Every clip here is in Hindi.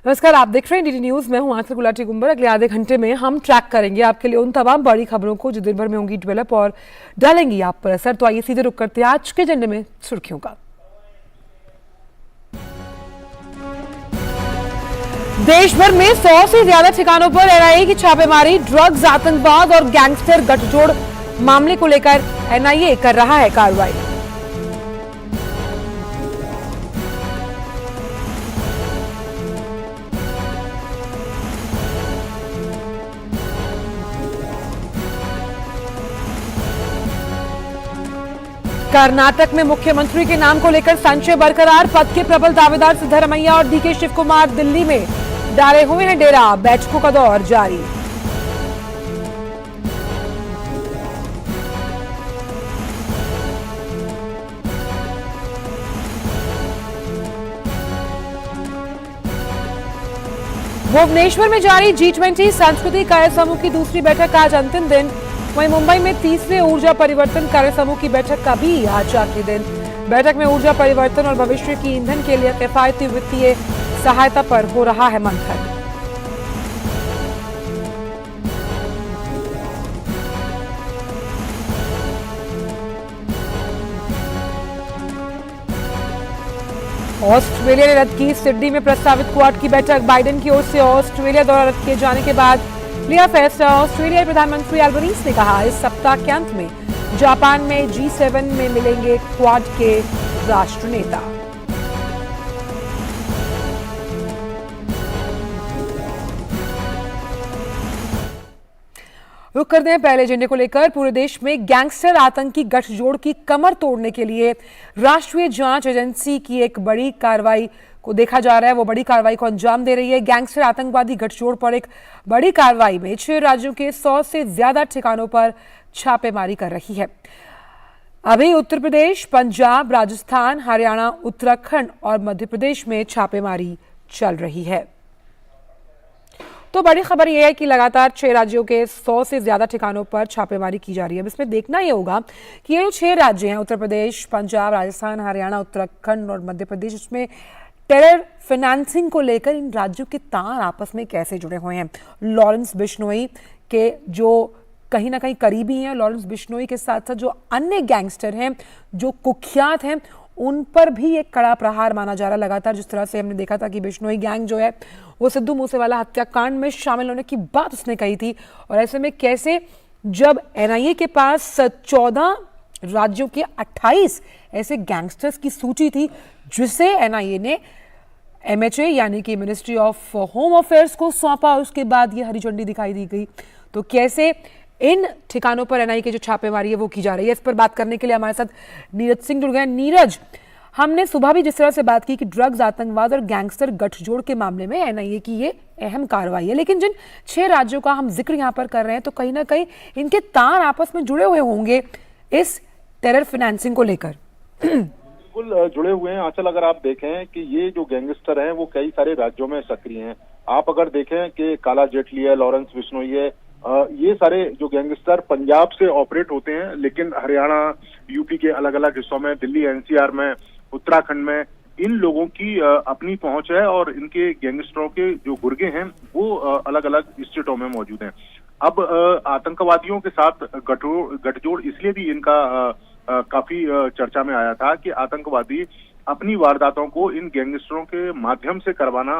नमस्कार, आप देख रहे हैं डीडी न्यूज। मैं हूं आंचल गुलाटी गुंबर। अगले आधे घंटे में हम ट्रैक करेंगे आपके लिए उन तमाम बड़ी खबरों को जो दिन भर में होंगी डेवलप और डालेंगी आप पर असर। तो आइए सीधे रुक करते हैं आज के एजेंडे में सुर्खियों का। देश भर में 100 से ज्यादा ठिकानों पर एनआईए की छापेमारी। ड्रग्स, आतंकवाद और गैंगस्टर गठजोड़ मामले को लेकर एनआईए कर रहा है कार्रवाई। कर्नाटक में मुख्यमंत्री के नाम को लेकर संशय बरकरार। पद के प्रबल दावेदार सिद्धरमैया और डीके शिव कुमार दिल्ली में डाले हुए हैं डेरा। बैठकों का दौर जारी। भुवनेश्वर में जारी G20 सांस्कृतिक कार्य समूह की दूसरी बैठक का आज अंतिम दिन। वहीं मुंबई में तीसरे ऊर्जा परिवर्तन कार्य समूह की बैठक का भी आज आखिरी दिन। बैठक में ऊर्जा परिवर्तन और भविष्य की ईंधन के लिए किफायती वित्तीय सहायता पर हो रहा है मंथन। ऑस्ट्रेलिया ने रद्द की सिडनी में प्रस्तावित क्वाड की बैठक। बाइडेन की ओर से ऑस्ट्रेलिया दौरा रद्द किए जाने के बाद लिया फैसला। ऑस्ट्रेलियाई प्रधानमंत्री एल्बनीज ने कहा इस सप्ताह के अंत में जापान में G7 में मिलेंगे क्वाड के राष्ट्र नेता। रुक करते हैं पहले एजेंडे को लेकर। पूरे देश में गैंगस्टर आतंकी गठजोड़ की कमर तोड़ने के लिए राष्ट्रीय जांच एजेंसी की एक बड़ी कार्रवाई को देखा जा रहा है। वो बड़ी कार्रवाई को अंजाम दे रही है। गैंगस्टर आतंकवादी गठजोड़ पर एक बड़ी कार्रवाई में 6 राज्यों के 100 से ज्यादा ठिकानों पर छापेमारी कर रही है। अभी उत्तर प्रदेश, पंजाब, राजस्थान, हरियाणा, उत्तराखंड और मध्य प्रदेश में छापेमारी चल रही है। तो बड़ी खबर यह है कि लगातार 6 राज्यों के 100 से ज्यादा ठिकानों पर छापेमारी की जा रही है। अब इसमें देखना यह होगा कि ये जो 6 राज्य हैं, उत्तर प्रदेश, पंजाब, राजस्थान, हरियाणा, उत्तराखंड और मध्य प्रदेश, इसमें टेरर फाइनेंसिंग को लेकर इन राज्यों के तार आपस में कैसे जुड़े हुए हैं। लॉरेंस बिश्नोई के जो कहीं ना कहीं करीबी हैं, लॉरेंस बिश्नोई के साथ साथ जो अन्य गैंगस्टर हैं, जो कुख्यात हैं, उन पर भी एक कड़ा प्रहार माना जा रहा है। लगातार जिस तरह से हमने देखा था कि बिश्नोई गैंग जो है वो सिद्धू मूसेवाला हत्याकांड में शामिल होने की बात उसने कही थी। और ऐसे में कैसे जब एनआईए के पास 14 राज्यों के 28 ऐसे गैंगस्टर्स की सूची थी जिसे एनआईए ने एमएचए यानी कि मिनिस्ट्री ऑफ होम अफेयर्स को सौंपा, उसके बाद ये हरी झंडी दिखाई दी गई। तो कैसे इन ठिकानों पर एनआईए की जो छापेमारी है वो की जा रही है, इस पर बात करने के लिए हमारे साथ नीरज सिंह जुड़ गए। नीरज, हमने सुबह भी जिस तरह से बात की कि ड्रग्स, आतंकवाद और गैंगस्टर गठजोड़ के मामले में एनआईए की ये अहम कार्रवाई है, लेकिन जिन 6 राज्यों का हम जिक्र यहाँ पर कर रहे हैं तो कहीं ना कहीं इनके तार आपस में जुड़े हुए होंगे इस टेरर फाइनेंसिंग को लेकर। बिल्कुल जुड़े हुए हैं आंचल। अगर आप देखें कि ये जो गैंगस्टर हैं वो कई सारे राज्यों में सक्रिय हैं। आप अगर देखें कि काला जेटली है, लॉरेंस बिश्नोई है, ये सारे जो गैंगस्टर पंजाब से ऑपरेट होते हैं, लेकिन हरियाणा, यूपी के अलग अलग हिस्सों में, दिल्ली एनसीआर में, उत्तराखंड में इन लोगों की अपनी पहुंच है और इनके गैंगस्टरों के जो गुर्गे हैं वो अलग अलग स्टेटों में मौजूद हैं। अब आतंकवादियों के साथ गठजोड़ इसलिए भी इनका काफी चर्चा में आया था कि आतंकवादी अपनी वारदातों को इन गैंगस्टरों के माध्यम से करवाना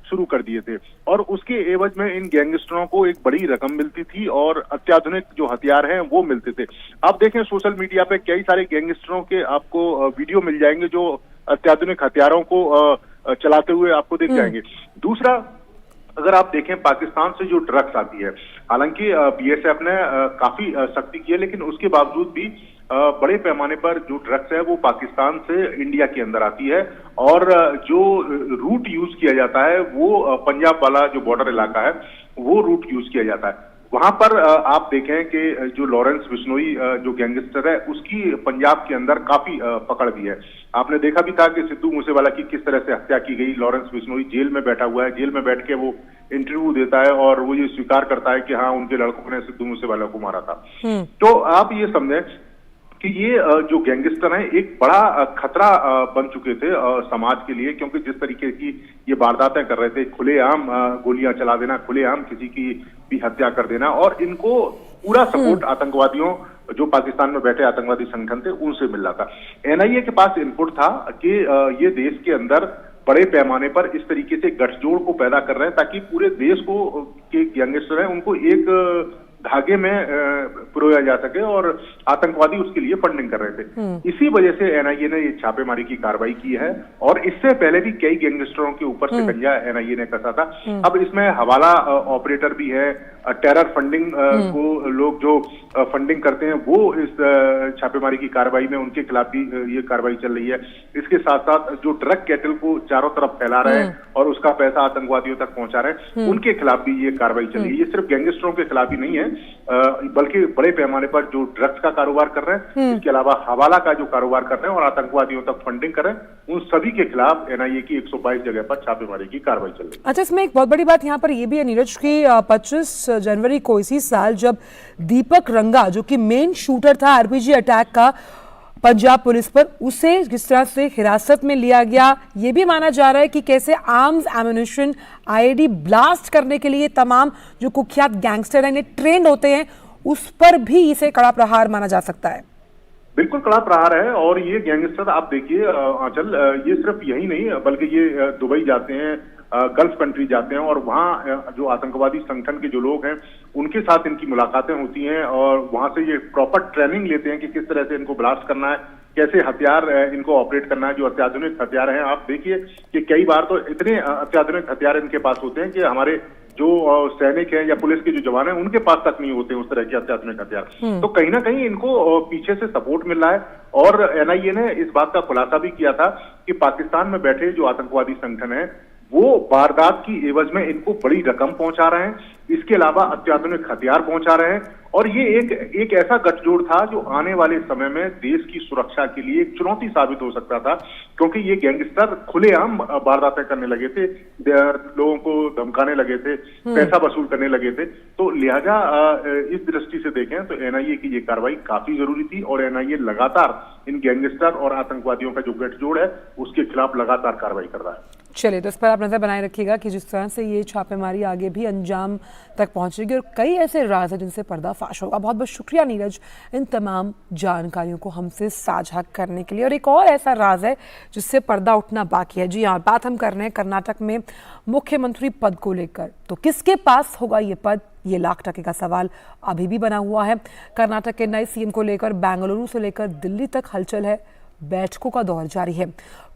शुरू कर दिए थे और उसके एवज में इन गैंगस्टरों को एक बड़ी रकम मिलती थी और अत्याधुनिक जो हथियार हैं वो मिलते थे। आप देखें सोशल मीडिया पे कई सारे गैंगस्टरों के आपको वीडियो मिल जाएंगे जो अत्याधुनिक हथियारों को चलाते हुए आपको दिख जाएंगे। दूसरा, अगर आप देखें पाकिस्तान से जो ड्रग्स आती है, हालांकि बीएसएफ ने काफी सख्ती की है, लेकिन उसके बावजूद भी बड़े पैमाने पर जो ड्रग्स है वो पाकिस्तान से इंडिया के अंदर आती है और जो रूट यूज किया जाता है वो पंजाब वाला जो बॉर्डर इलाका है वो रूट यूज किया जाता है। वहां पर आप देखें कि जो लॉरेंस बिश्नोई जो गैंगस्टर है उसकी पंजाब के अंदर काफी पकड़ भी है। आपने देखा भी था कि सिद्धू मूसेवाला की किस तरह से हत्या की गई। लॉरेंस बिश्नोई जेल में बैठा हुआ है, जेल में बैठ के वो इंटरव्यू देता है और वो ये स्वीकार करता है कि हाँ उनके लड़कों ने सिद्धू मूसेवाला को मारा था। तो आप ये समझें कि ये जो गैंगस्टर हैं एक बड़ा खतरा बन चुके थे समाज के लिए, क्योंकि जिस तरीके की ये वारदातें कर रहे थे, खुलेआम गोलियां चला देना, खुलेआम किसी की भी हत्या कर देना, और इनको पूरा सपोर्ट आतंकवादियों जो पाकिस्तान में बैठे आतंकवादी संगठन थे उनसे मिल रहा था। एनआईए के पास इनपुट था कि ये देश के अंदर बड़े पैमाने पर इस तरीके से गठजोड़ को पैदा कर रहे हैं ताकि पूरे देश को के गैंगस्टर हैं उनको एक धागे में पिरोया जा सके, और आतंकवादी उसके लिए फंडिंग कर रहे थे। इसी वजह से एनआईए ने ये छापेमारी की कार्रवाई की है, और इससे पहले भी कई गैंगस्टरों के ऊपर शिकंजा एनआईए ने कसा था। अब इसमें हवाला ऑपरेटर भी है, टेरर फंडिंग को लोग जो फंडिंग करते हैं वो इस छापेमारी की कार्रवाई में उनके खिलाफ भी ये कार्रवाई चल रही है। इसके साथ साथ जो ड्रग कैटल को चारों तरफ फैला रहे हैं और उसका पैसा आतंकवादियों तक पहुंचा रहे हैं, उनके खिलाफ भी ये कार्रवाई चल रही है। ये सिर्फ गैंगस्टरों के खिलाफ ही नहीं है, बल्कि बड़े पैमाने पर जो ड्रग्स का कारोबार कर रहे हैं, इसके अलावा हवाला का जो कारोबार कर रहे हैं और आतंकवादियों तक फंडिंग कर रहे हैं, उन सभी के खिलाफ एनआईए की 122 जगह पर छापेमारी की कार्रवाई चल रही है। अच्छा, इसमें एक बहुत बड़ी बात यहाँ पर ये भी है नीरज की 25 जनवरी को इसी साल जब दीपक रंगा जो कि मेन शूटर था आरपीजी अटैक का पंजाब पुलिस पर, उसे जिस तरह से हिरासत में लिया गया, ये भी माना जा रहा है कि कैसे आर्म्स एम्युनिशन आईईडी ब्लास्ट करने के लिए तमाम जो कुख्यात गैंगस्टर हैं ट्रेंड होते हैं, उस पर भी इसे कड़ा प्रहार माना जा सकता है। बिल्कुल कड़ा प्रहार है। और ये गैंगस्टर आप देखिए आंचल, ये सिर्फ यही नहीं बल्कि ये दुबई जाते हैं, गल्फ कंट्री जाते हैं, और वहाँ जो आतंकवादी संगठन के जो लोग हैं उनके साथ इनकी मुलाकातें होती हैं, और वहां से ये प्रॉपर ट्रेनिंग लेते हैं कि किस तरह से इनको ब्लास्ट करना है, कैसे हथियार इनको ऑपरेट करना है। जो अत्याधुनिक हथियार हैं, आप देखिए कि कई बार तो इतने अत्याधुनिक हथियार इनके पास होते हैं कि हमारे जो सैनिक हैं या पुलिस के जो जवान हैं उनके पास तक नहीं होते उस तरह के अत्याधुनिक हथियार। तो कहीं ना कहीं इनको पीछे से सपोर्ट मिल रहा है। और एनआईए ने इस बात का खुलासा भी किया था कि पाकिस्तान में बैठे जो आतंकवादी संगठन है वो वारदात की एवज में इनको बड़ी रकम पहुंचा रहे हैं, इसके अलावा अत्याधुनिक हथियार पहुंचा रहे हैं। और ये एक ऐसा गठजोड़ था जो आने वाले समय में देश की सुरक्षा के लिए एक चुनौती साबित हो सकता था, क्योंकि ये गैंगस्टर खुलेआम वारदातें करने लगे थे, लोगों को धमकाने लगे थे, पैसा वसूल करने लगे थे। तो लिहाजा इस दृष्टि से देखें तो एनआईए की ये कार्रवाई काफी जरूरी थी, और एनआईए लगातार इन गैंगस्टर और आतंकवादियों का जो गठजोड़ है उसके खिलाफ लगातार कार्रवाई कर रहा है। चलिए, तो इस पर आप नजर बनाए रखिएगा कि जिस तरह से ये छापेमारी आगे भी अंजाम तक पहुंचेगी और कई ऐसे राज हैं जिनसे पर्दाफाश होगा। बहुत बहुत शुक्रिया नीरज इन तमाम जानकारियों को हमसे साझा करने के लिए। और एक और ऐसा राज है जिससे पर्दा उठना बाकी है। जी हाँ, बात हम कर रहे हैं कर्नाटक में मुख्यमंत्री पद को लेकर। तो किसके पास होगा ये पद, ये लाख टके का सवाल अभी भी बना हुआ है। कर्नाटक के नए सीएम को लेकर बेंगलुरु से लेकर दिल्ली तक हलचल है, बैठकों का दौर जारी है।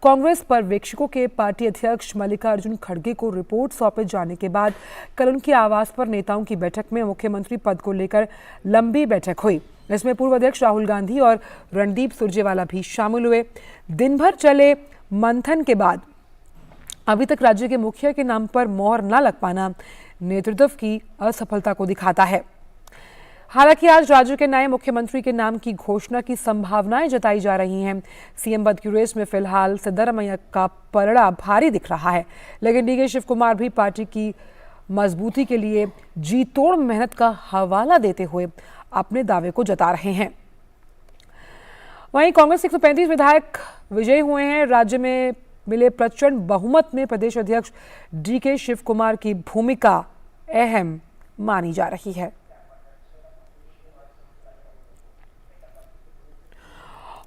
कांग्रेस पर्यवेक्षकों के पार्टी अध्यक्ष मल्लिकार्जुन खड़गे को रिपोर्ट सौंपे जाने के बाद कल उनके आवास पर नेताओं की बैठक में मुख्यमंत्री पद को लेकर लंबी बैठक हुई। इसमें पूर्व अध्यक्ष राहुल गांधी और रणदीप सुरजेवाला भी शामिल हुए। दिन भर चले मंथन के बाद अभी तक राज्य के मुखिया के नाम पर मोहर न लग पाना नेतृत्व की असफलता को दिखाता है। हालांकि आज राज्य के नए मुख्यमंत्री के नाम की घोषणा की संभावनाएं जताई जा रही हैं। सीएम पद की रेस में फिलहाल सिद्धरामैया का पलड़ा भारी दिख रहा है, लेकिन डीके शिव कुमार भी पार्टी की मजबूती के लिए जी तोड़ मेहनत का हवाला देते हुए अपने दावे को जता रहे हैं। वहीं कांग्रेस 135 विधायक विजयी हुए हैं। राज्य में मिले प्रचंड बहुमत में प्रदेश अध्यक्ष डीके शिव कुमार की भूमिका अहम मानी जा रही है।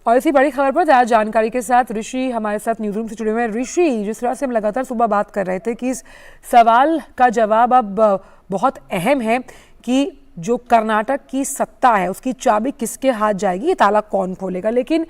और इसी बड़ी खबर पर ज्यादा जानकारी के साथ ऋषि हमारे साथ न्यूज रूम से जुड़े हुए हैं। ऋषि, जिस तरह से हम लगातार सुबह बात कर रहे थे कि इस सवाल का जवाब अब बहुत अहम है कि जो कर्नाटक की सत्ता है उसकी चाबी किसके हाथ जाएगी, ये ताला कौन खोलेगा। लेकिन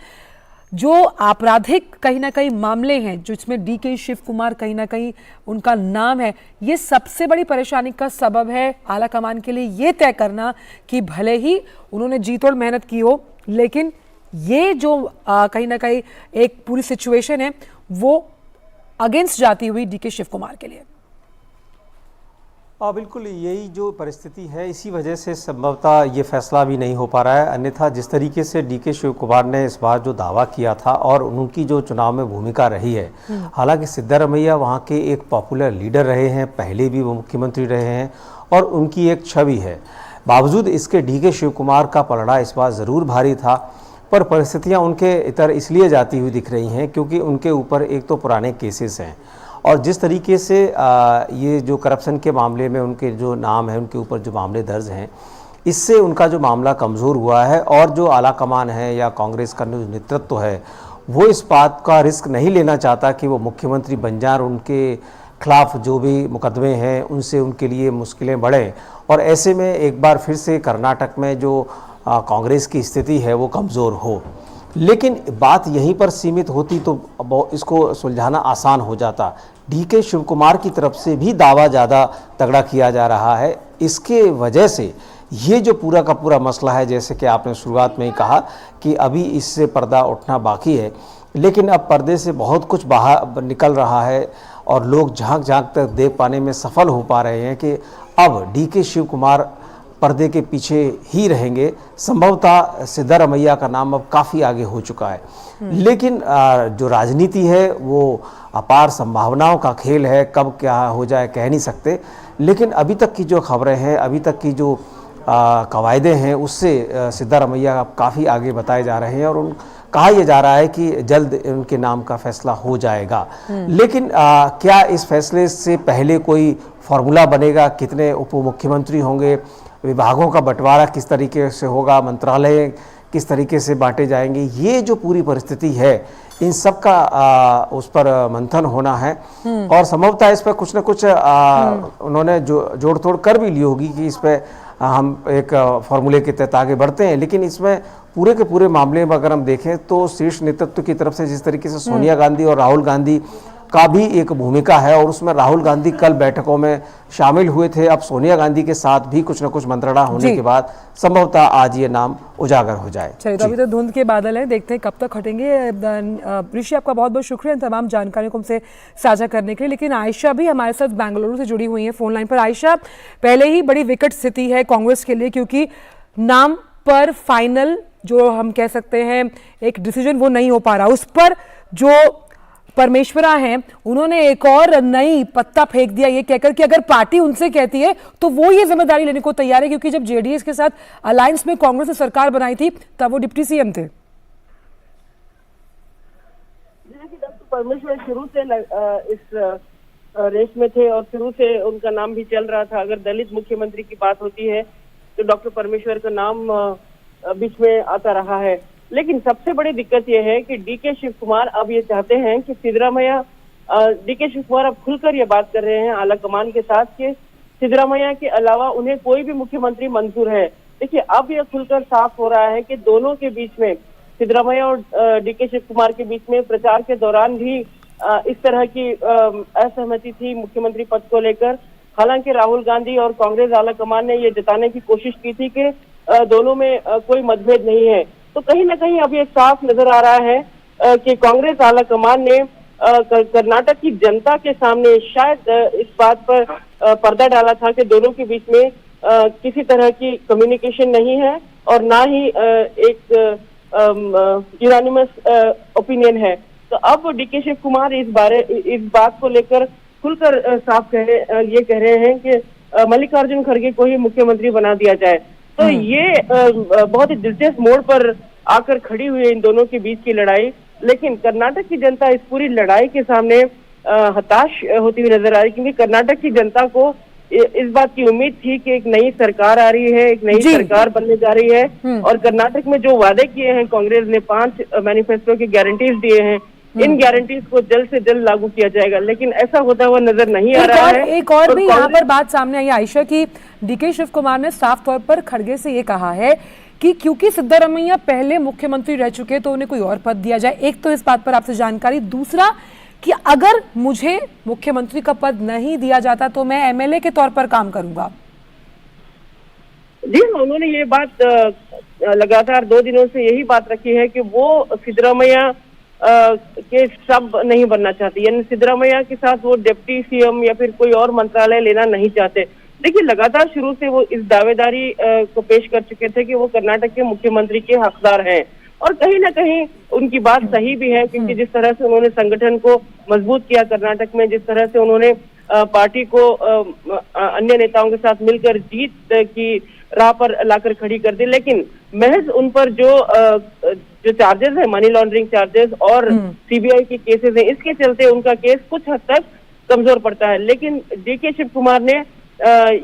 जो आपराधिक कहीं ना कहीं मामले हैं जिसमें डीके शिव कुमार कहीं ना कहीं उनका नाम है, ये सबसे बड़ी परेशानी का सबब है आला कमान के लिए ये तय करना कि भले ही उन्होंने जी तोड़ मेहनत की हो, लेकिन ये जो कहीं ना कहीं एक पूरी सिचुएशन है वो अगेंस्ट जाती हुई डीके शिव कुमार के लिए। बिल्कुल यही जो परिस्थिति है, इसी वजह से संभवतः ये फैसला भी नहीं हो पा रहा है। अन्यथा जिस तरीके से डीके शिव कुमार ने इस बार जो दावा किया था और उनकी जो चुनाव में भूमिका रही है, हालांकि सिद्धरामैया वहाँ के एक पॉपुलर लीडर रहे हैं, पहले भी वो मुख्यमंत्री रहे हैं और उनकी एक छवि है। बावजूद इसके डीके शिव कुमार का पलड़ा इस बार ज़रूर भारी था। पर परिस्थितियां उनके इतर इसलिए जाती हुई दिख रही हैं क्योंकि उनके ऊपर एक तो पुराने केसेस हैं और जिस तरीके से ये जो करप्शन के मामले में उनके जो नाम है, उनके ऊपर जो मामले दर्ज हैं, इससे उनका जो मामला कमज़ोर हुआ है और जो आला कमान है या कांग्रेस का जो नेतृत्व है वो इस बात का रिस्क नहीं लेना चाहता कि वो मुख्यमंत्री बन जाए और उनके खिलाफ जो भी मुकदमे हैं उनसे उनके लिए मुश्किलें बढ़ें और ऐसे में एक बार फिर से कर्नाटक में जो कांग्रेस की स्थिति है वो कमज़ोर हो। लेकिन बात यहीं पर सीमित होती तो इसको सुलझाना आसान हो जाता। डीके शिव कुमार की तरफ से भी दावा ज़्यादा तगड़ा किया जा रहा है। इसके वजह से ये जो पूरा का पूरा मसला है, जैसे कि आपने शुरुआत में ही कहा कि अभी इससे पर्दा उठना बाकी है, लेकिन अब पर्दे से बहुत कुछ बाहर निकल रहा है और लोग झांक झांक तक देख पाने में सफल हो पा रहे हैं कि अब डीके शिव कुमार पर्दे के पीछे ही रहेंगे। संभवतः सिद्धारमैया का नाम अब काफ़ी आगे हो चुका है, लेकिन जो राजनीति है वो अपार संभावनाओं का खेल है, कब क्या हो जाए कह नहीं सकते। लेकिन अभी तक की जो खबरें हैं, अभी तक की जो कवायदे हैं, उससे सिद्धारमैया काफ़ी आगे बताए जा रहे हैं और कहा यह जा रहा है कि जल्द उनके नाम का फैसला हो जाएगा। लेकिन क्या इस फैसले से पहले कोई फॉर्मूला बनेगा? कितने उप मुख्यमंत्री होंगे, विभागों का बंटवारा किस तरीके से होगा, मंत्रालय किस तरीके से बांटे जाएंगे, ये जो पूरी परिस्थिति है इन सब का उस पर मंथन होना है और संभवतः इस पर कुछ न कुछ उन्होंने जोड़ तोड़ कर भी ली होगी कि इस पर हम एक फॉर्मूले के तहत आगे बढ़ते हैं। लेकिन इसमें पूरे के पूरे मामले में अगर हम देखें तो शीर्ष नेतृत्व की तरफ से जिस तरीके से सोनिया गांधी और राहुल गांधी का भी एक भूमिका है और उसमें राहुल गांधी कल बैठकों में शामिल हुए थे। अब सोनिया गांधी के साथ भी कुछ न कुछ मंत्रणा होने के बाद संभवतः आज ये नाम उजागर हो जाए। चलिए, तो अभी तो धुंध के बादल हैं, देखते हैं कब तक हटेंगे। ऋषि, आपका बहुत बहुत शुक्रिया इन तमाम जानकारियों को हमसे साझा करने के लिए। लेकिन आयशा भी हमारे साथ बेंगलुरु से जुड़ी हुई है फोन लाइन पर। आयशा, पहले ही बड़ी विकट स्थिति है कांग्रेस के लिए क्योंकि नाम पर फाइनल जो हम कह सकते हैं एक डिसीजन वो नहीं हो पा रहा। उस पर जो परमेश्वरा हैं उन्होंने एक और नई पत्ता फेंक दिया ये कहकर कि अगर पार्टी उनसे कहती है तो वो ये जिम्मेदारी लेने को तैयार है, क्योंकि जब जेडीएस के साथ अलायंस में कांग्रेस ने सरकार बनाई थी तब वो डिप्टी सीएम थे। परमेश्वर शुरू से इस रेस में थे और शुरू से उनका नाम भी चल रहा था। अगर दलित मुख्यमंत्री की बात होती है तो डॉक्टर परमेश्वर का नाम बीच में आता रहा है। लेकिन सबसे बड़ी दिक्कत यह है कि डीके शिव कुमार अब ये चाहते हैं कि सिद्धरामैया, डीके शिव कुमार अब खुलकर ये बात कर रहे हैं आला कमान के साथ कि सिद्धरामैया के अलावा उन्हें कोई भी मुख्यमंत्री मंजूर है। देखिए, अब यह खुलकर साफ हो रहा है कि दोनों के बीच में, सिद्धरामैया और डीके शिव कुमार के बीच में प्रचार के दौरान भी इस तरह की असहमति थी मुख्यमंत्री पद को लेकर। हालांकि राहुल गांधी और कांग्रेस आला कमान ने ये जताने की कोशिश की थी कि दोनों में कोई मतभेद नहीं है। तो कहीं ना कहीं अब ये साफ नजर आ रहा है कि कांग्रेस आला कमान ने कर्नाटक की जनता के सामने शायद इस बात पर पर्दा डाला था कि दोनों के बीच में किसी तरह की कम्युनिकेशन नहीं है और ना ही एक यूनानिमस ओपिनियन है। तो अब डीके शिव कुमार इस बात को लेकर खुलकर साफ ये कह रहे हैं कि मल्लिकार्जुन खड़गे को ही मुख्यमंत्री बना दिया जाए। तो ये बहुत ही दिलचस्प मोड़ पर आकर खड़ी हुई है इन दोनों के बीच की लड़ाई। लेकिन कर्नाटक की जनता इस पूरी लड़ाई के सामने हताश होती हुई नजर आ रही, क्योंकि कर्नाटक की जनता को इस बात की उम्मीद थी कि एक नई सरकार आ रही है, एक नई सरकार बनने जा रही है और कर्नाटक में जो वादे किए हैं कांग्रेस ने, 5 मैनिफेस्टो की गारंटीज दिए हैं, इन गारंटीज को जल्द से जल्द लागू किया जाएगा। लेकिन ऐसा होता हुआ नजर नहीं आ रहा है। एक और भी यहाँ पर बात सामने आई आयशा की डीके शिव कुमार ने साफ तौर पर खड़गे से ये कहा है कि क्योंकि सिद्धारमैया पहले मुख्यमंत्री रह चुके तो उन्हें कोई और पद दिया जाए। एक तो इस बात पर आपसे जानकारी, दूसरा कि अगर मुझे मुख्यमंत्री का पद नहीं दिया जाता तो मैं एमएलए के तौर पर काम करूंगा। जी, उन्होंने ये बात लगातार 2 दिनों से यही बात रखी है कि वो सिद्धरामैया के सब नहीं बनना चाहती, यानी सिद्धरामैया के साथ वो डिप्टी सीएम या फिर कोई और मंत्रालय लेना नहीं चाहते। देखिए, लगातार शुरू से वो इस दावेदारी को पेश कर चुके थे कि वो कर्नाटक के मुख्यमंत्री के हकदार हैं और कहीं ना कहीं उनकी बात सही भी है, क्योंकि जिस तरह से उन्होंने संगठन को मजबूत किया कर्नाटक में, जिस तरह से उन्होंने पार्टी को अन्य नेताओं के साथ मिलकर जीत की राह पर लाकर खड़ी कर दी। लेकिन महज उन पर जो जो चार्जेस है, मनी लॉन्ड्रिंग चार्जेस और सीबीआई के केसेस है, इसके चलते उनका केस कुछ हद तक कमजोर पड़ता है। लेकिन डीके शिव कुमार ने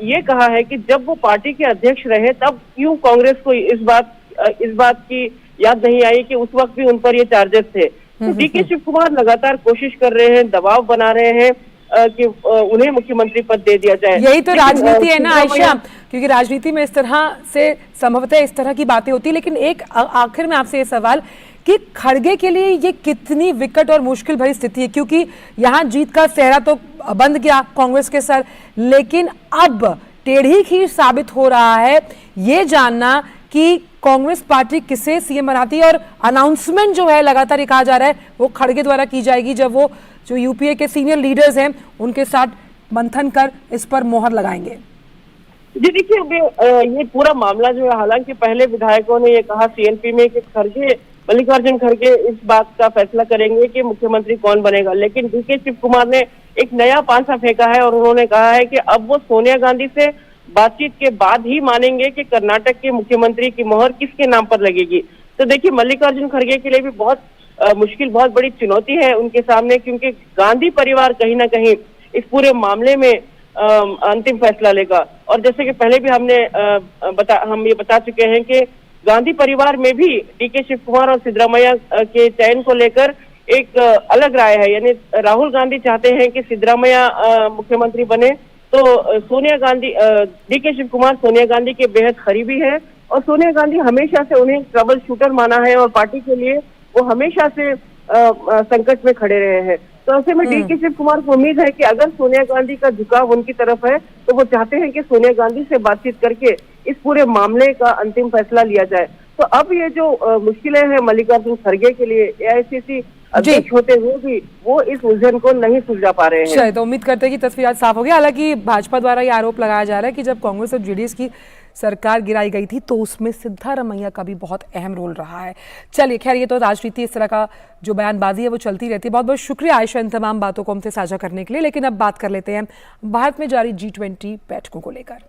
ये कहा है कि जब वो पार्टी के अध्यक्ष रहे तब क्यों कांग्रेस को इस बात की याद नहीं आई कि उस वक्त भी उन पर ये चार्जेस थे। तो डीके शिव कुमार लगातार कोशिश कर रहे हैं, दबाव बना रहे हैं कि उन्हें मुख्यमंत्री पद दे दिया जाए। यही तो राजनीति है ना आयशा, क्योंकि राजनीति में इस तरह से संभवतः इस तरह की बातें होती है। लेकिन एक आखिर में आपसे ये सवाल कि खड़गे के लिए ये कितनी विकट और मुश्किल भरी स्थिति है, क्योंकि यहाँ जीत का सेहरा तो बंद गया कांग्रेस के सर, लेकिन अब टेढ़ी खीर साबित हो रहा है ये जानना कि कांग्रेस पार्टी किसे सीएम बनाती है। और अनाउंसमेंट जो है लगातार ये कहा जा रहा है वो खड़गे द्वारा की जाएगी, जब वो जो यूपीए के सीनियर लीडर्स हैं उनके साथ मंथन कर इस पर मोहर लगाएंगे। जी देखिए, ये पूरा मामला जो है, हालांकि पहले विधायकों ने ये कहा सीएनपी में कि मल्लिकार्जुन खड़गे इस बात का फैसला करेंगे कि मुख्यमंत्री कौन बनेगा, लेकिन डीके शिव कुमार ने एक नया पांचा फेंका है और उन्होंने कहा है कि अब वो सोनिया गांधी से बातचीत के बाद ही मानेंगे कि कर्नाटक के मुख्यमंत्री की मोहर किसके नाम पर लगेगी। तो देखिए, मल्लिकार्जुन खड़गे के लिए भी बहुत मुश्किल, बहुत बड़ी चुनौती है उनके सामने, क्योंकि गांधी परिवार कहीं ना कहीं इस पूरे मामले में अंतिम फैसला लेगा। और जैसे कि पहले भी हम ये बता चुके हैं कि गांधी परिवार में भी डीके शिव कुमार और सिद्धरामैया के चयन को लेकर एक अलग राय है। यानी राहुल गांधी चाहते हैं कि सिद्धरामैया मुख्यमंत्री बने, तो सोनिया गांधी, डीके शिव कुमार सोनिया गांधी के बेहद करीबी है और सोनिया गांधी हमेशा से उन्हें ट्रबल शूटर माना है और पार्टी के लिए वो हमेशा से संकट में खड़े रहे हैं। तो ऐसे में डीके शिव कुमार को उम्मीद है कि अगर सोनिया गांधी का झुकाव उनकी तरफ है तो वो चाहते हैं कि सोनिया गांधी से बातचीत करके इस पूरे मामले का अंतिम फैसला लिया जाए। तो अब ये जो मुश्किलें हैं मल्लिकार्जुन खड़गे के लिए, एआईसीसी अध्यक्ष होते हुए भी वो इस उलझन को नहीं सुलझा पा रहे हैं। तो उम्मीद करते हैं कि तस्वीर आज साफ हो गई। हालांकि भाजपा द्वारा ये आरोप लगाया जा रहा है कि जब कांग्रेस और जेडीएस की सरकार गिराई गई थी तो उसमें सिद्धारमैया का भी बहुत अहम रोल रहा है। चलिए खैर, ये तो राजनीति, इस तरह का जो बयानबाजी है वो चलती रहती है। बहुत बहुत शुक्रिया आयशा इन तमाम बातों को हमसे साझा करने के लिए। लेकिन अब बात कर लेते हैं भारत में जारी G20 बैठकों को लेकर।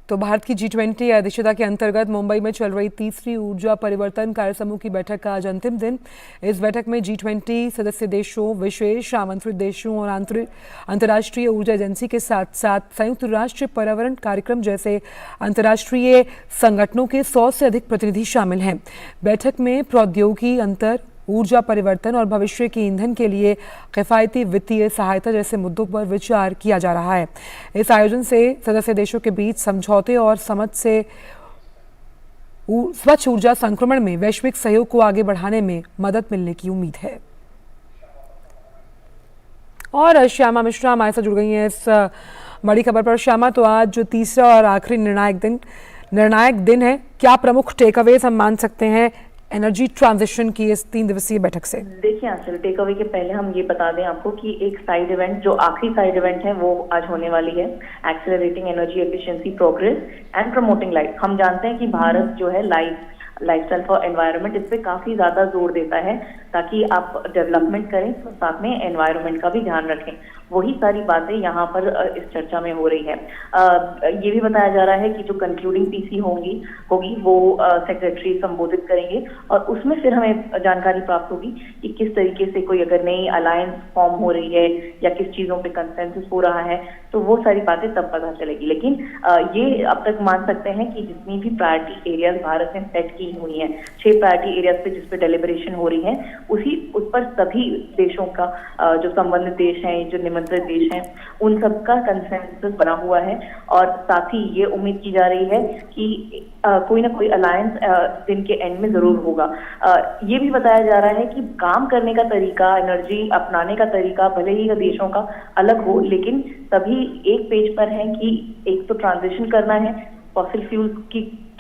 तो भारत की G20 अध्यक्षता के अंतर्गत मुंबई में चल रही तीसरी ऊर्जा परिवर्तन कार्यसमूह की बैठक का आज अंतिम दिन। इस बैठक में G20 सदस्य देशों, विशेष आमंत्रित देशों और अंतर्राष्ट्रीय ऊर्जा एजेंसी के साथ साथ संयुक्त राष्ट्र पर्यावरण कार्यक्रम जैसे अंतर्राष्ट्रीय संगठनों के 100 से अधिक प्रतिनिधि शामिल हैं। बैठक में प्रौद्योगिकी अंतर, ऊर्जा परिवर्तन और भविष्य के ईंधन के लिए किफायती वित्तीय सहायता जैसे मुद्दों पर विचार किया जा रहा है। इस आयोजन से सदस्य देशों के बीच समझौते और समझ से स्वच्छ ऊर्जा संक्रमण में वैश्विक सहयोग को आगे बढ़ाने में मदद मिलने की उम्मीद है। और श्यामा मिश्रा हमारे साथ जुड़ गई हैं इस बड़ी खबर पर। श्यामा, तो आज जो तीसरा और आखिरी निर्णायक दिन है, क्या प्रमुख टेकअवेज हम मान सकते हैं एनर्जी ट्रांजिशन की इस 3 दिवसीय बैठक से? देखिए आंचल, टेक अवे के पहले हम ये बता दें आपको कि एक साइड इवेंट, जो आखिरी साइड इवेंट है वो आज होने वाली है, accelerating energy efficiency progress and promoting life. हम जानते हैं कि भारत जो है लाइफस्टाइल फॉर एनवायरनमेंट, इस पे काफी ज्यादा जोर देता है ताकि आप डेवलपमेंट करें तो साथ में एनवायरनमेंट का भी ध्यान रखें। वही सारी बातें यहाँ पर इस चर्चा में हो रही है। ये भी बताया जा रहा है कि जो कंक्लूडिंग पीसी होगी वो सेक्रेटरी संबोधित करेंगे और उसमें फिर हमें जानकारी प्राप्त होगी कि किस तरीके से कोई अगर नई अलायंस फॉर्म हो रही है या किस चीजों पे कंसेंसस हो रहा है, तो वो सारी बातें तब पता चलेगी। लेकिन ये अब तक मान सकते हैं कि जितनी भी प्रायोरिटी एरियाज भारत ने सेट की हुई है, 6 प्रायोरिटी एरियाज पे जिसपे डेलिब्रेशन हो रही है, उस पर सभी देशों का जो संबंधित देश हैं, जो निमंत्रित देश हैं, उन सबका कंसेंसस बना हुआ है। और साथ ही ये उम्मीद की जा रही है कि कोई ना कोई अलायंस दिन के एंड में जरूर होगा। ये भी बताया जा रहा है कि काम करने का तरीका, एनर्जी अपनाने का तरीका भले ही देशों का अलग हो, लेकिन सभी एक पेज पर है कि एक तो ट्रांजिशन करना है, फॉसिल फ्यूल्स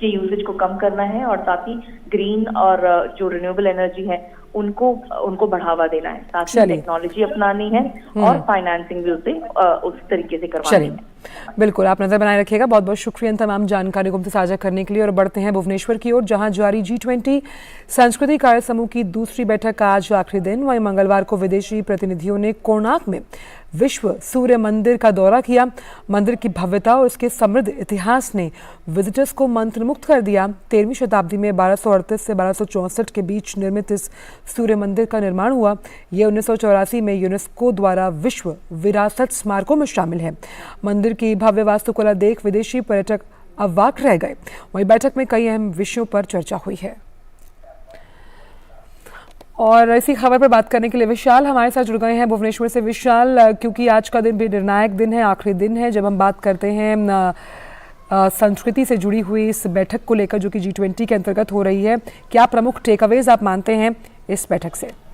के यूसेज को कम करना है और साथ ही ग्रीन और जो रिन्यूएबल एनर्जी है उनको बढ़ावा देना है, साथ ही टेक्नोलॉजी अपनानी है और फाइनेंसिंग भी उसे उस तरीके से करवानी है। बिल्कुल, आप नजर बनाए रखिएगा। बहुत बहुत शुक्रिया इन तमाम जानकारी को हमसे साझा करने के लिए। और बढ़ते हैं भुवनेश्वर की ओर, जहां जारी G20 सांस्कृतिक कार्य समूह की दूसरी बैठक का आज आखिरी दिन। वहीं मंगलवार को विदेशी प्रतिनिधियों ने कोणार्क में विश्व सूर्य मंदिर का दौरा किया। मंदिर की भव्यता और इसके समृद्ध इतिहास ने विजिटर्स को मंत्रमुग्ध कर दिया। 13वीं शताब्दी में 1238 से 1264 के बीच निर्मित इस सूर्य मंदिर का निर्माण हुआ। ये 1984 में यूनेस्को द्वारा विश्व विरासत स्मारकों में शामिल है। मंदिर की भव्य वास्तुकला देख विदेशी पर्यटक अवाक रह गए। वहीं बैठक में कई अहम विषयों पर चर्चा हुई है। और इसी खबर पर बात करने के लिए विशाल हमारे साथ जुड़ गए हैं भुवनेश्वर से। विशाल, क्योंकि आज का दिन भी निर्णायक दिन है, आखिरी दिन है जब हम बात करते हैं संस्कृति से जुड़ी हुई इस बैठक को लेकर जो कि G20 के अंतर्गत हो रही है, क्या प्रमुख टेकअवेज आप मानते हैं इस बैठक से?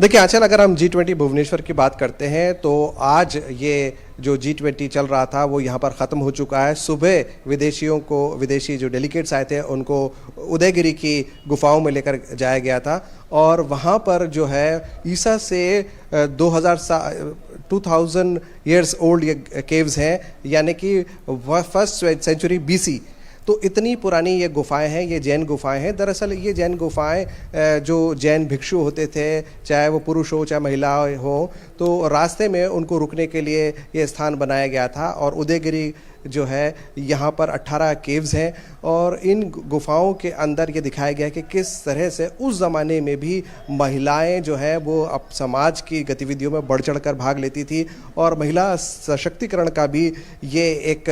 देखिए आंचल, अगर हम G20 भुवनेश्वर की बात करते हैं तो आज ये जो G20 चल रहा था वो यहाँ पर ख़त्म हो चुका है। सुबह विदेशी जो डेलीगेट्स आए थे उनको उदयगिरी की गुफाओं में लेकर जाया गया था और वहाँ पर जो है ईसा से 2000 ईयर्स ओल्ड ये केव्स हैं, यानी कि फर्स्ट सेंचुरी BC। तो इतनी पुरानी ये गुफाएं हैं, ये जैन गुफाएं हैं। दरअसल ये जैन गुफाएं जो जैन भिक्षु होते थे, चाहे वो पुरुष हो चाहे महिला हो, तो रास्ते में उनको रुकने के लिए ये स्थान बनाया गया था। और उदयगिरी जो है यहाँ पर 18 केव्स हैं और इन गुफाओं के अंदर ये दिखाया गया कि किस तरह से उस ज़माने में भी महिलाएं जो है वो अब समाज की गतिविधियों में बढ़ चढ़ कर भाग लेती थी और महिला सशक्तिकरण का भी ये एक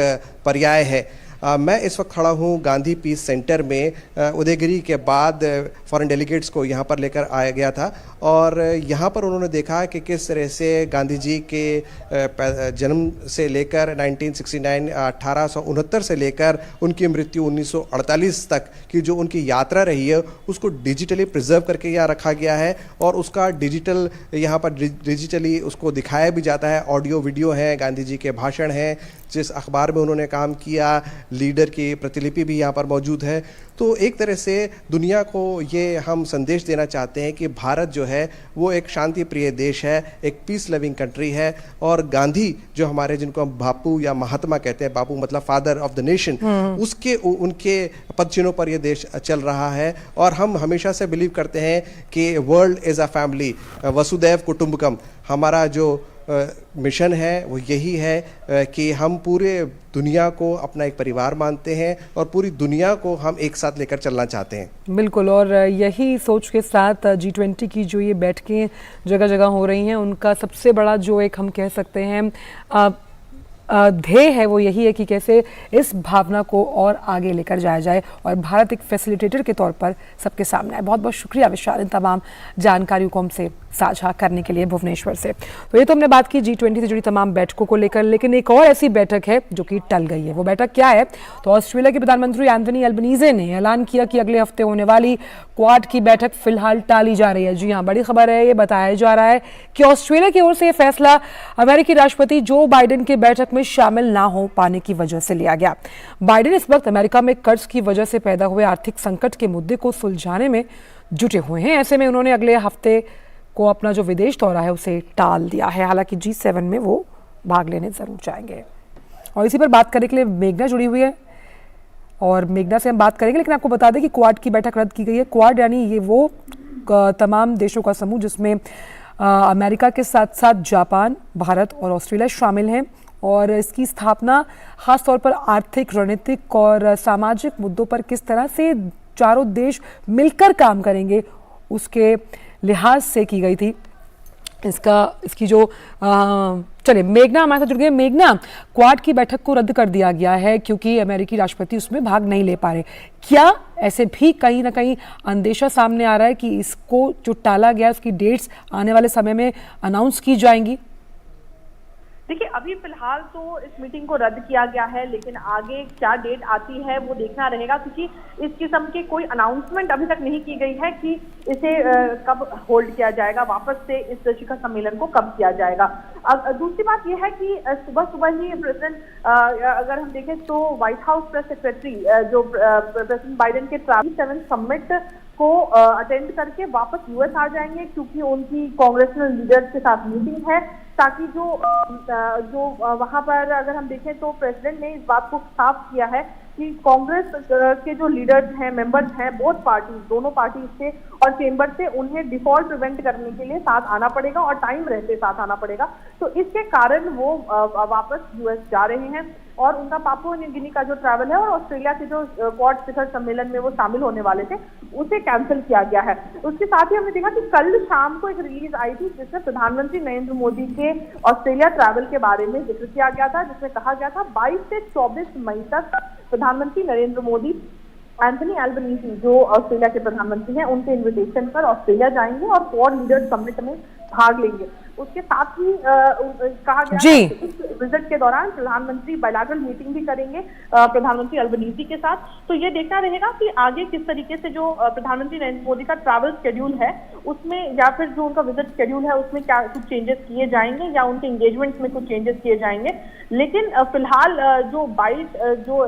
पर्याय है। मैं इस वक्त खड़ा हूँ गांधी पीस सेंटर में। उदयगिरी के बाद फॉरेन डेलीगेट्स को यहाँ पर लेकर आया गया था और यहाँ पर उन्होंने देखा कि किस तरह से गांधी जी के जन्म से लेकर 1969 1869 से लेकर उनकी मृत्यु 1948 तक की जो उनकी यात्रा रही है उसको डिजिटली प्रिजर्व करके यहाँ रखा गया है और उसका यहाँ पर डिजिटली उसको दिखाया भी जाता है। ऑडियो वीडियो हैं, गांधी जी के भाषण हैं, जिस अखबार में उन्होंने काम किया, लीडर की प्रतिलिपि भी यहाँ पर मौजूद है। तो एक तरह से दुनिया को ये हम संदेश देना चाहते हैं कि भारत जो है वो एक शांति प्रिय देश है, एक पीस लविंग कंट्री है और गांधी जो हमारे, जिनको हम बापू या महात्मा कहते हैं, बापू मतलब फादर ऑफ द नेशन, उनके पदचिन्हों पर ये देश चल रहा है। और हम हमेशा से बिलीव करते हैं कि वर्ल्ड इज़ अ फैमिली, वसुदैव कुटुंबकम। हमारा जो मिशन है वो यही है कि हम पूरे दुनिया को अपना एक परिवार मानते हैं और पूरी दुनिया को हम एक साथ लेकर चलना चाहते हैं। बिल्कुल, और यही सोच के साथ G20 की जो ये बैठकें जगह जगह हो रही हैं उनका सबसे बड़ा जो एक हम कह सकते हैं ध्येय है वो यही है कि कैसे इस भावना को और आगे लेकर जाया जाए और भारत एक फैसिलिटेटर के तौर पर सबके सामने आए। बहुत बहुत शुक्रिया विशाल इन तमाम जानकारियों को हमसे साझा करने के लिए भुवनेश्वर से। तो ये तो हमने बात की G20 से जुड़ी तमाम बैठकों को लेकर, लेकिन एक और ऐसी बैठक है जो कि टल गई है। वो बैठक क्या है? तो ऑस्ट्रेलिया के प्रधानमंत्री एंथनी अल्बनीज़े ने ऐलान किया कि अगले हफ्ते होने वाली क्वाड की बैठक फिलहाल टाली जा रही है। जी हाँ, बड़ी खबर है। ये बताया जा रहा है कि ऑस्ट्रेलिया की ओर से ये फैसला अमेरिकी राष्ट्रपति जो बाइडेन की बैठक में शामिल ना हो पाने की वजह से लिया गया। बाइडेन इस वक्त अमेरिका में कर्ज की वजह से पैदा हुए आर्थिक संकट के मुद्दे को सुलझाने में जुटे हुए हैं। ऐसे में उन्होंने अगले हफ्ते को अपना जो विदेश दौरा है उसे टाल दिया है। हालांकि G7 में वो भाग लेने जरूर जाएंगे। और इसी पर बात करने के लिए मेघना जुड़ी हुई है और मेघना से हम बात करेंगे, लेकिन आपको बता दें कि क्वाड की बैठक रद्द की गई है। क्वाड यानी ये वो तमाम देशों का समूह जिसमें अमेरिका के साथ साथ जापान, भारत और ऑस्ट्रेलिया शामिल हैं और इसकी स्थापना खासतौर पर आर्थिक, रणनीतिक और सामाजिक मुद्दों पर किस तरह से चारों देश मिलकर काम करेंगे उसके लिहाज से की गई थी। इसकी जो चलिए मेघना हमारे साथ जुड़ गई। मेघना, क्वाड की बैठक को रद्द कर दिया गया है क्योंकि अमेरिकी राष्ट्रपति उसमें भाग नहीं ले पा रहे। क्या ऐसे भी कहीं ना कहीं अंदेशा सामने आ रहा है कि इसको जो टाला गया उसकी डेट्स आने वाले समय में अनाउंस की जाएंगी? देखिए, अभी फिलहाल तो इस मीटिंग को रद्द किया गया है, लेकिन आगे क्या डेट आती है वो देखना रहेगा, क्योंकि इस किस्म की कोई अनाउंसमेंट अभी तक नहीं की गई है कि इसे कब होल्ड किया जाएगा, वापस से इस शिखर सम्मेलन को कब किया जाएगा। अब दूसरी बात यह है कि सुबह सुबह ही प्रेसिडेंट, अगर हम देखें तो व्हाइट हाउस प्रेस सेक्रेटरी जो प्रेसिडेंट बाइडेन के 7 समिट को अटेंड करके वापस यूएस आ जाएंगे, क्योंकि उनकी कांग्रेसनल लीडर्स के साथ मीटिंग है, ताकि जो वहां पर अगर हम देखें तो प्रेसिडेंट ने इस बात को साफ किया है कि कांग्रेस के जो लीडर्स हैं, मेंबर्स हैं, बोथ पार्टीज, दोनों पार्टीज से और चेंबर से, उन्हें डिफॉल्ट प्रिवेंट करने के लिए साथ आना पड़ेगा और टाइम रहते साथ आना पड़ेगा। तो इसके कारण वो वापस यूएस जा रहे हैं और उनका पापुआ न्यू गिनी का जो ट्रैवल है और ऑस्ट्रेलिया के जो क्वाड शिखर सम्मेलन में वो शामिल होने वाले थे, उसे कैंसिल किया गया है। उसके साथ ही हमने देखा कि कल शाम को एक रिलीज आई थी जिसमें प्रधानमंत्री नरेंद्र मोदी के ऑस्ट्रेलिया ट्रैवल के बारे में जिक्र किया गया था, जिसमें कहा गया था 22 से 24 मई तक प्रधानमंत्री नरेंद्र मोदी एंथनी एल्बनीजी जो ऑस्ट्रेलिया के प्रधानमंत्री हैं, उनके इन्विटेशन पर ऑस्ट्रेलिया जाएंगे और क्वाड लीडर्स समिट में भाग लेंगे। उसके साथ ही कहा गया है कि इस विजिट के दौरान प्रधानमंत्री बायलैटरल मीटिंग भी करेंगे प्रधानमंत्री अल्बनीजी के साथ। तो ये देखना रहेगा कि आगे किस तरीके से जो प्रधानमंत्री नरेंद्र मोदी का ट्रैवल शेड्यूल है उसमें, या फिर जो उनका विजिट शेड्यूल है उसमें क्या कुछ चेंजेस किए जाएंगे या उनके एंगेजमेंट्स में कुछ चेंजेस किए जाएंगे। लेकिन फिलहाल जो जो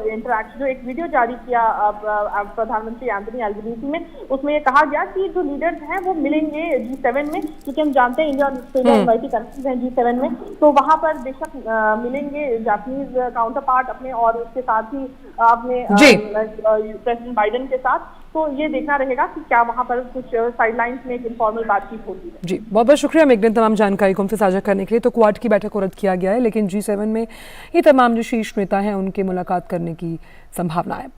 एक वीडियो जारी किया प्रधानमंत्री एंथनी एल्बनीजी में, उसमें ये कहा गया कि जो लीडर्स हैं वो मिलेंगे G7 में, क्योंकि हम जानते हैं इंडिया और ऑस्ट्रेलिया इनवाइटी कंट्रीज हैं G7 में, तो वहां पर बेशक मिलेंगे जापानीज काउंटर पार्ट अपने और उसके साथ ही अपने प्रेसिडेंट बाइडेन के साथ। तो ये देखना रहेगा कि क्या वहां पर कुछ साइडलाइंस में एक इनफॉर्मल बातचीत होती है। जी, बहुत बहुत शुक्रिया मेघना तमाम जानकारी को हमसे साझा करने के लिए। तो क्वाड की बैठक को रद्द किया गया है, लेकिन G7 में ये तमाम जो शीर्ष नेता हैं उनके मुलाकात करने की संभावना है।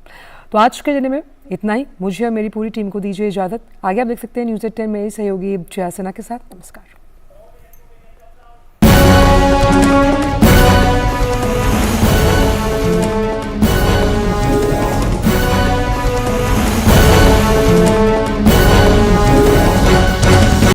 तो आज के दिन में इतना ही। मुझे और मेरी पूरी टीम को दीजिए इजाजत। आगे आप देख सकते हैं न्यूज़ 10 मेरी सहयोगी जया सिन्हा के साथ। नमस्कार।